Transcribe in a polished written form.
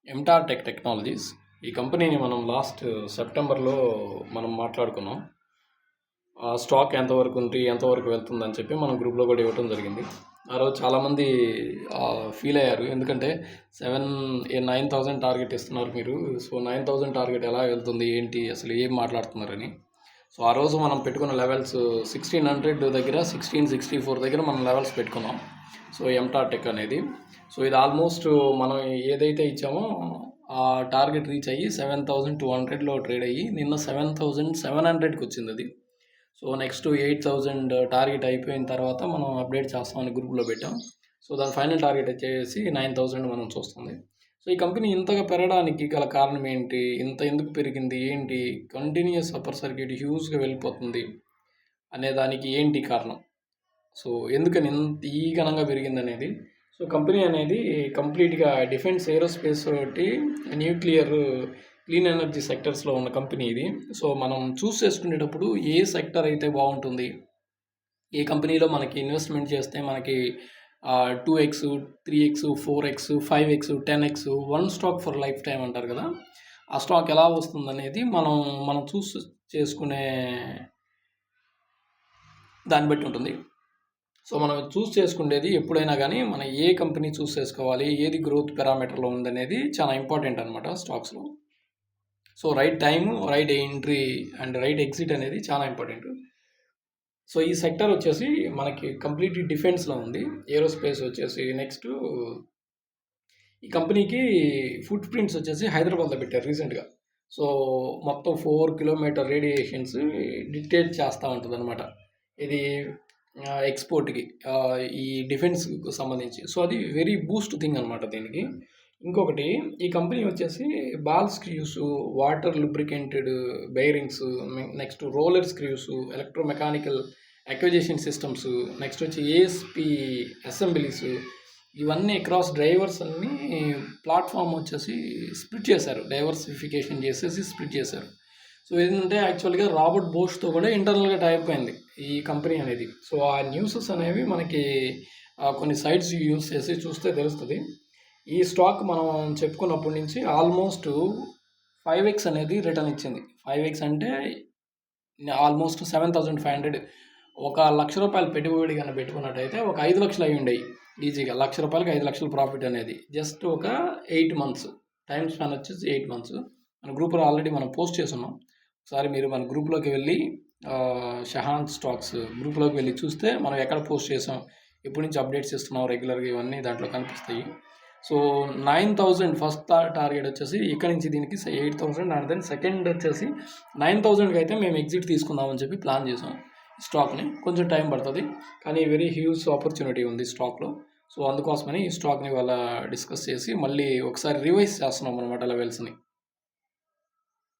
Ntorq tech technologies ఈ కంపెనీని మనం లాస్ట్ సెప్టెంబర్లో మనం మాట్లాడుకున్నాం. ఆ స్టాక్ ఎంతవరకు ఉంది, ఎంతవరకు వెళ్తుందని చెప్పి మనం గ్రూప్లో కూడా ఇవ్వడం జరిగింది. ఆ రోజు చాలామంది ఫీల్ అయ్యారు. ఎందుకంటే 9,000 టార్గెట్ ఇస్తున్నారు మీరు. సో 9,000 టార్గెట్ ఎలా వెళ్తుంది, ఏంటి, అసలు ఏం మాట్లాడుతున్నారని. సో ఆ రోజు మనం పెట్టుకున్న లెవెల్స్ 1600 దగ్గర, 1664 దగ్గర మనం లెవెల్స్ పెట్టుకున్నాం. సో ఎంటార్ టెక్ అనేది. సో ఇది ఆల్మోస్ట్ మనం ఏదైతే ఇచ్చామో ఆ టార్గెట్ రీచ్ అయ్యి 7,200లో ట్రేడ్ అయ్యి నిన్న 7,700కి వచ్చింది అది. సో నెక్స్ట్ 8,000 టార్గెట్ అయిపోయిన తర్వాత మనం అప్డేట్ చేస్తామని గ్రూప్లో పెట్టాం. సో దాని ఫైనల్ టార్గెట్ వచ్చేసి 9,000 మనం చూస్తుంది. సో ఈ కంపెనీ ఇంతగా పెరగడానికి గల కారణం ఏంటి, ఇంత ఎందుకు పెరిగింది, ఏంటి, కంటిన్యూస్ అప్పర్ సర్క్యూట్ హ్యూజ్గా వెళ్ళిపోతుంది అనే దానికి ఏంటి కారణం, సో ఎందుకని ఇంత ఈ ఘనంగా పెరిగింది అనేది. సో కంపెనీ అనేది కంప్లీట్గా డిఫెన్స్, ఏరోస్పేస్ ఒకటి, న్యూక్లియర్, క్లీన్ ఎనర్జీ సెక్టర్స్లో ఉన్న కంపెనీ ఇది. సో మనం చూస్ చేసుకునేటప్పుడు ఏ సెక్టర్ అయితే బాగుంటుంది, ఏ కంపెనీలో మనకి ఇన్వెస్ట్మెంట్ చేస్తే మనకి 2x, 3x, 4x, 5x, 10x, one stock for life time అంటారు కదా, ఆ స్టాక్ ఎలా వస్తుంది అనేది మనం చూస్ చేసుకునే దాన్ని బట్టి ఉంటుంది. సో మనం చూస్ చేసుకునేది ఎప్పుడైనా కానీ మనం ఏ కంపెనీ చూస్ చేసుకోవాలి, ఏది గ్రోత్ పారామీటర్లో ఉందనేది చాలా ఇంపార్టెంట్ అనమాట స్టాక్స్లో. So right time, right entry and right exit అనేది చాలా ఇంపార్టెంట్. సో ఈ సెక్టర్ వచ్చేసి మనకి కంప్లీట్లీ డిఫెన్స్లో ఉంది. ఏరోస్పేస్ వచ్చేసి నెక్స్ట్. ఈ కంపెనీకి ఫుట్ ప్రింట్స్ వచ్చేసి హైదరాబాద్లో పెట్టారు రీసెంట్గా. సో మొత్తం 4 కిలోమీటర్ రేడియేషన్స్ డిక్టేట్ చేస్తూ ఉంటుంది అనమాట ఇది ఎక్స్పోర్ట్కి, ఈ డిఫెన్స్కి సంబంధించి. సో అది వెరీ బూస్ట్ థింగ్ అనమాట దీనికి. ఇంకొకటి, ఈ కంపెనీ వచ్చేసి ball screws, water lubricated bearings, next roller screws, electromechanical acquisition systems, next వచ్చి ఏఎస్పి అసెంబ్లీస్, ఇవన్నీ అక్రాస్ డ్రైవర్స్ అన్ని ప్లాట్ఫామ్ వచ్చేసి స్ప్లిట్ చేశారు, డైవర్సిఫికేషన్ చేసేసి స్ప్లిట్ చేశారు. సో ఏంటంటే యాక్చువల్గా రాబర్ట్ బోష్తో కూడా ఇంటర్నల్గా టైప్ అయింది ఈ కంపెనీ అనేది. సో ఆ న్యూసెస్ అనేవి మనకి కొన్ని సైట్స్ యూస్ చేసి చూస్తే తెలుస్తుంది. ఈ స్టాక్ మనం చెప్పుకున్నప్పటి నుంచి ఆల్మోస్ట్ 5x అనేది రిటర్న్ ఇచ్చింది. 5x అంటే ఆల్మోస్ట్ 7,500. 1,00,000 పెట్టుబడి కానీ పెట్టుకున్నట్టయితే ఒక 5 లక్షలు అయి ఉండేవి ఈజీగా. రూపాయలకి 5 లక్షల ప్రాఫిట్ అనేది జస్ట్ ఒక 8 మంత్స్ టైం స్పాన్ వచ్చేసి 8 మంత్స్. మన గ్రూప్లో ఆల్రెడీ మనం పోస్ట్ చేస్తున్నాం. ఒకసారి మీరు మన గ్రూప్లోకి వెళ్ళి షహాన్ స్టాక్స్ గ్రూప్లోకి వెళ్ళి చూస్తే మనం ఎక్కడ పోస్ట్ చేసాం, ఎప్పటి నుంచి అప్డేట్స్ ఇస్తున్నాం రెగ్యులర్గా, ఇవన్నీ దాంట్లో కనిపిస్తాయి. సో 9,000 ఫస్ట్ టార్గెట్ వచ్చేసి ఇక్కడ నుంచి దీనికి 8,000 అండ్ దెన్ సెకండ్ వచ్చేసి 9,000కి అయితే మేము ఎగ్జిట్ తీసుకుందామని చెప్పి ప్లాన్ చేసాం. స్టాక్ని కొంచెం టైం పడుతుంది, కానీ వెరీ హ్యూజ్ ఆపర్చునిటీ ఉంది స్టాక్లో. సో అందుకోసమని ఈ స్టాక్ని వాళ్ళ డిస్కస్ చేసి మళ్ళీ ఒకసారి రివైజ్ చేస్తున్నాం అనమాట లెవెల్స్ని.